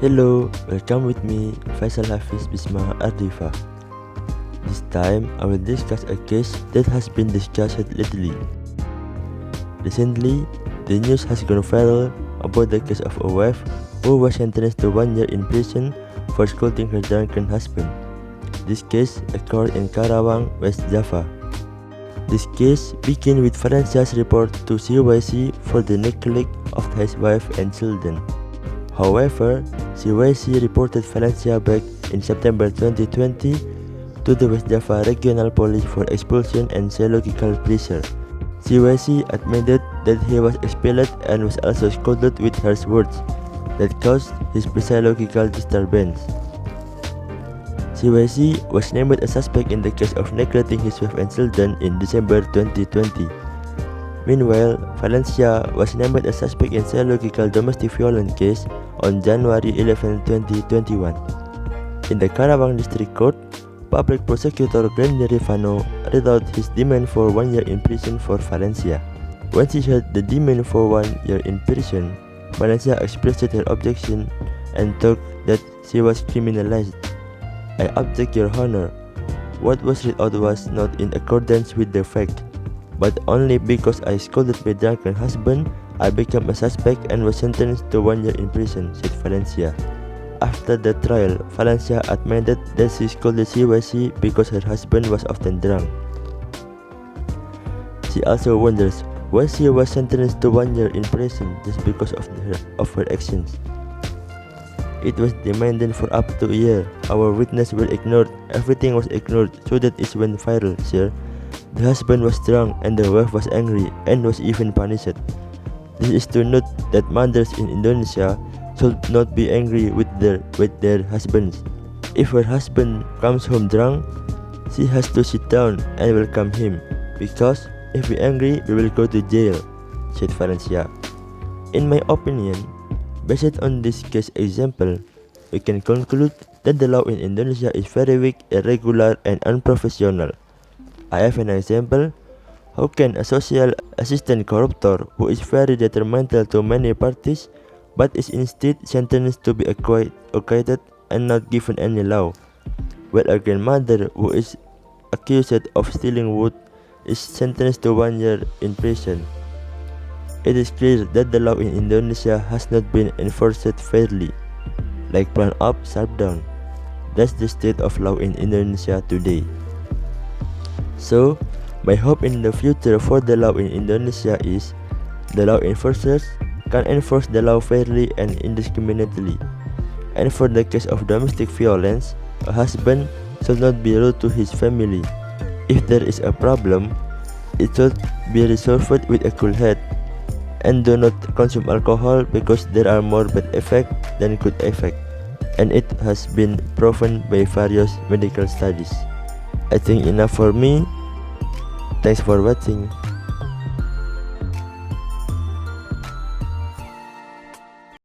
Hello, welcome with me, Faishal, Hafizh, Bisma, Ardifa. This time, I will discuss a case that has been discussed lately. Recently, the news has gone viral about the case of a wife who was sentenced to 1 year in prison for scolding her drunken husband. This case occurred in Karawang, West Java. This case began with Valencia's report to CYC for the neglect of his wife and children. However, CYC reported Valencia back in September 2020 to the West Java Regional Police for expulsion and psychological pressure. CYC admitted that he was expelled and was also scolded with harsh words that caused his psychological disturbance. CYC was named a suspect in the case of neglecting his wife and children in December 2020. Meanwhile, Valencia was named a suspect in psychological domestic violence case on January 11, 2021. In the Karawang District Court, Public Prosecutor Grandi Rifano read out his demand for 1 year in prison for Valencia. When she heard the demand for 1 year in prison, Valencia expressed her objection and thought that she was criminalized. "I object, Your Honor. What was read out was not in accordance with the fact, but only because I scolded my drunken husband, I became a suspect and was sentenced to 1 year in prison," said Valencia. After the trial, Valencia admitted that she scolded CYC because her husband was often drunk. She also wonders why she was sentenced to 1 year in prison just because of her actions. "It was demanded for up to a year. Our witnesses were ignored. Everything was ignored, so that it went viral, sir. The husband was drunk and the wife was angry and was even punished. This is to note that mothers in Indonesia should not be angry with their husbands. If her husband comes home drunk, she has to sit down and welcome him, because if we angry, we will go to jail," said Valencia. "In my opinion, based on this case example, we can conclude that the law in Indonesia is very weak, irregular, and unprofessional. I have an example. How can a social assistant corruptor who is very detrimental to many parties but is instead sentenced to be acquitted and not given any law, while a grandmother who is accused of stealing wood is sentenced to 1 year in prison? It is clear that the law in Indonesia has not been enforced fairly, like plan up, sharp down. That's the state of law in Indonesia today. So, my hope in the future for the law in Indonesia is the law enforcers can enforce the law fairly and indiscriminately. And for the case of domestic violence, a husband should not be rude to his family. If there is a problem, it should be resolved with a cool head. And do not consume alcohol because there are more bad effects than good effects, and it has been proven by various medical studies." I think enough for me. Thanks for watching.